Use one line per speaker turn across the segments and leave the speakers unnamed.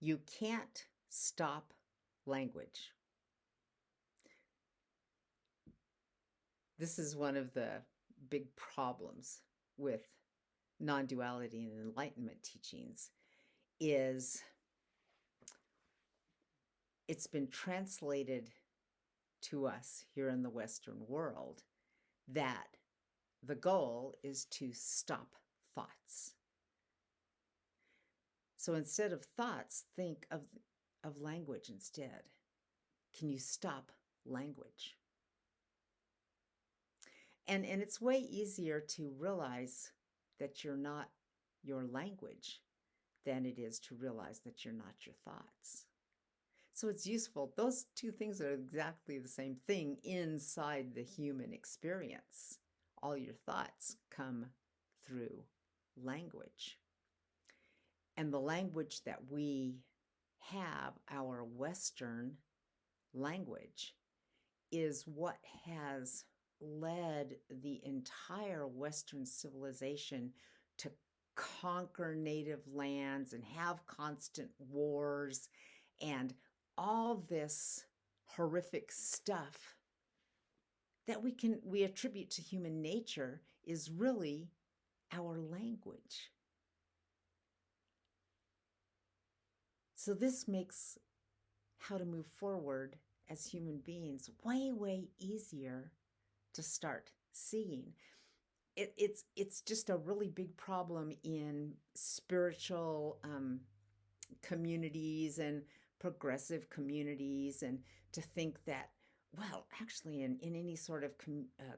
You can't stop language. This is one of the big problems with non-duality and enlightenment teachings is it's been translated to us here in the Western world that the goal is to stop thoughts. So instead of thoughts, think of language instead. Can you stop language? And it's way easier to realize that you're not your language than it is to realize that you're not your thoughts. So it's useful. Those two things are exactly the same thing inside the human experience. All your thoughts come through language. And the language that we have, our Western language, is what has led the entire Western civilization to conquer native lands and have constant wars and all this horrific stuff that we attribute to human nature is really our language. So this makes how to move forward as human beings way, way easier to start seeing. It's just a really big problem in spiritual communities and progressive communities, and to think that, well, actually in any sort of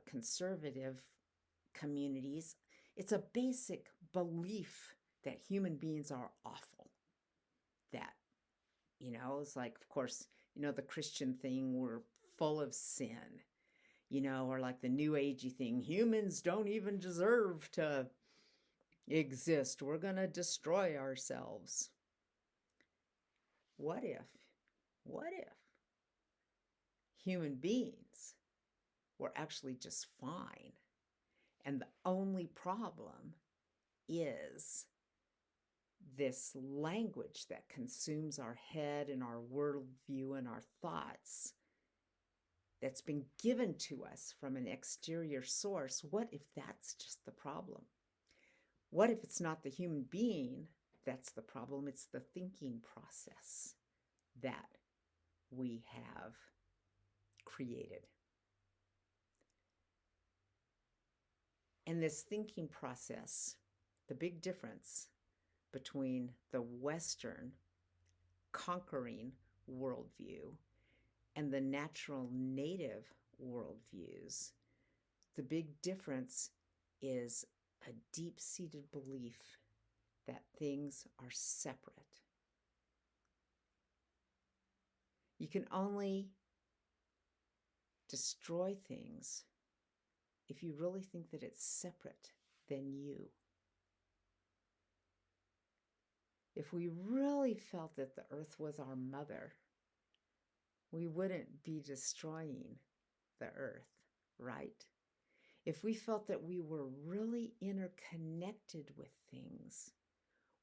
conservative communities, it's a basic belief that human beings are awful. That, it's like, of course, the Christian thing, we're full of sin, or like the New Agey thing, humans don't even deserve to exist. We're going to destroy ourselves. What if human beings were actually just fine? And the only problem is this language that consumes our head and our worldview and our thoughts that's been given to us from an exterior source. What if that's just the problem? What if it's not the human being that's the problem? It's the thinking process that we have created. And this thinking process, the big difference between the Western conquering worldview and the natural native worldviews, the big difference is a deep-seated belief that things are separate. You can only destroy things if you really think that it's separate than you. If we really felt that the earth was our mother, we wouldn't be destroying the earth, right? If we felt that we were really interconnected with things,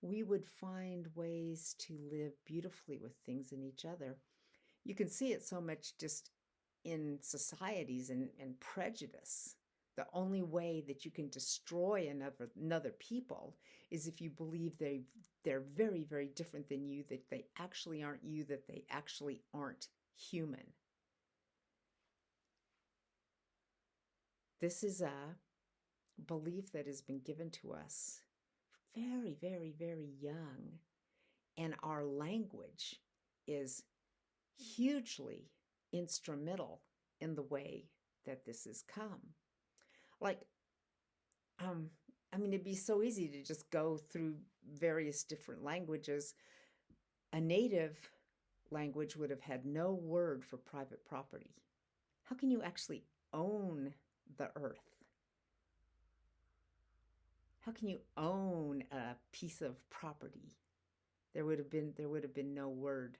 we would find ways to live beautifully with things and each other. You can see it so much just in societies and prejudice. The only way that you can destroy another people is if you believe they're very, very different than you, that they actually aren't you, that they actually aren't human. This is a belief that has been given to us very, very, very young. And our language is hugely instrumental in the way that this has come. Like, it'd be so easy to just go through various different languages. A native language would have had no word for private property. How can you actually own the earth? How can you own a piece of property? There would have been no word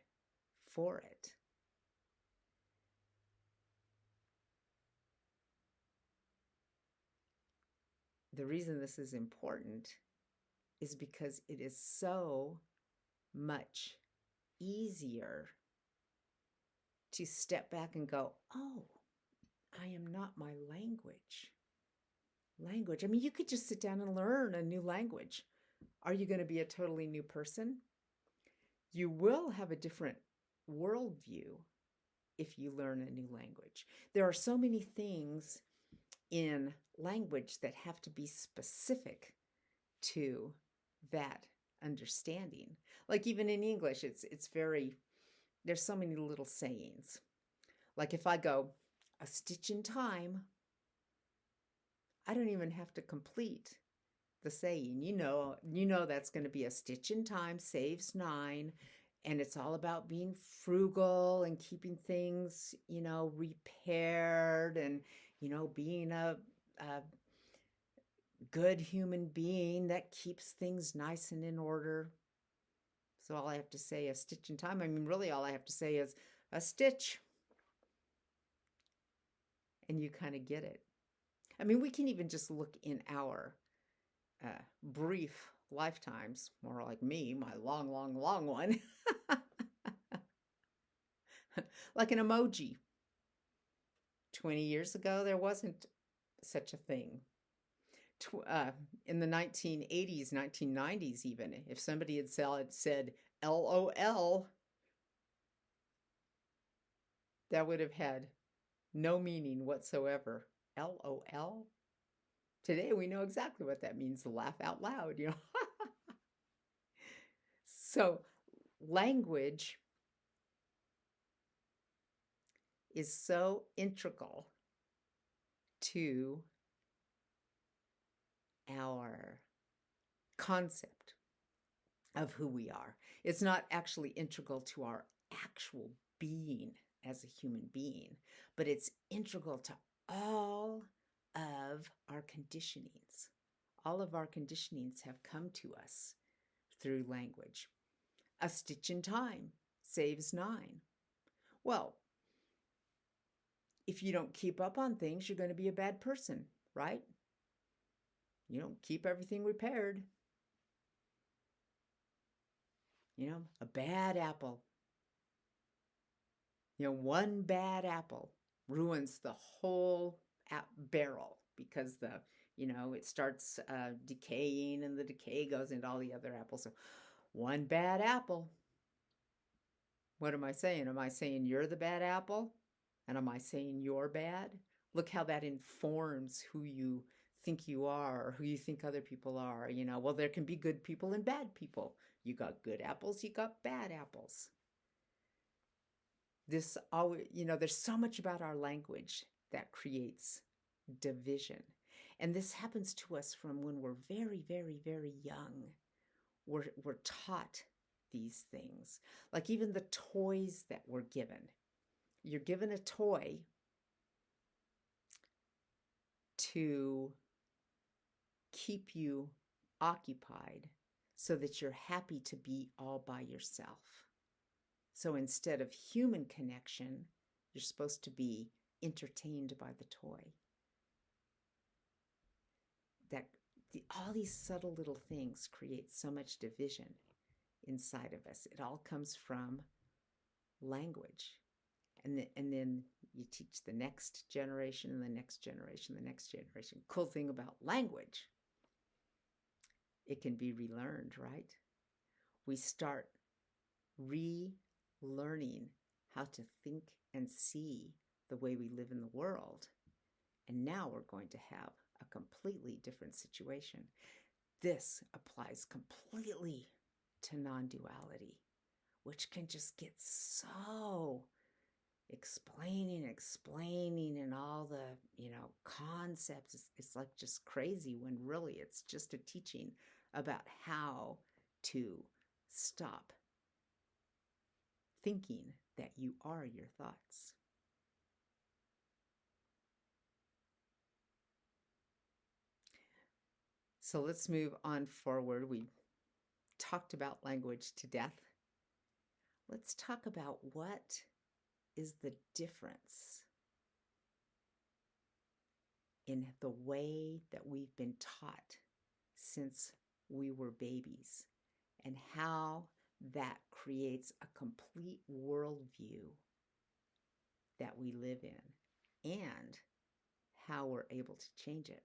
for it. The reason this is important is because it is so much easier to step back and go, oh, I am not my language. I mean, you could just sit down and learn a new language. Are you going to be a totally new person? You will have a different worldview if you learn a new language. There are so many things in language that have to be specific to that understanding. Like even in English, it's very, there's so many little sayings. Like if I go, a stitch in time, I don't even have to complete the saying. You know that's going to be a stitch in time saves 9, and it's all about being frugal and keeping things, repaired, and being a good human being that keeps things nice and in order. So all I have to say, a stitch in time, I mean, really all I have to say is a stitch. And you kind of get it. I mean, we can even just look in our brief lifetimes, more like me, my long, long, long one, like an emoji. 20 years ago, there wasn't such a thing. In the 1980s, 1990s even, if somebody had said LOL, that would have had no meaning whatsoever. LOL? Today we know exactly what that means, laugh out loud, So language is so integral to our concept of who we are. It's not actually integral to our actual being as a human being, but it's integral to all of our conditionings. All of our conditionings have come to us through language. A stitch in time saves 9. Well, if you don't keep up on things, you're going to be a bad person, right? You don't keep everything repaired. A bad apple. One bad apple ruins the whole barrel because it starts decaying, and the decay goes into all the other apples. So one bad apple. What am I saying? Am I saying you're the bad apple? And am I saying you're bad? Look how that informs who you think you are, or who you think other people are. Well, there can be good people and bad people. You got good apples, you got bad apples. This always, there's so much about our language that creates division. And this happens to us from when we're very, very, very young. We're taught these things. Like even the toys that we're given. You're given a toy to keep you occupied so that you're happy to be all by yourself. So instead of human connection, you're supposed to be entertained by the toy. All these subtle little things create so much division inside of us. It all comes from language. And then you teach the next generation and the next generation, the next generation. Cool thing about language, it can be relearned, right? We start relearning how to think and see the way we live in the world. And now we're going to have a completely different situation. This applies completely to non-duality, which can just get so explaining and all the concepts. It's like just crazy, when really it's just a teaching about how to stop thinking that you are your thoughts. So let's move on forward. We talked about language to death. Let's talk about what is the difference in the way that we've been taught since we were babies, and how that creates a complete worldview that we live in and how we're able to change it.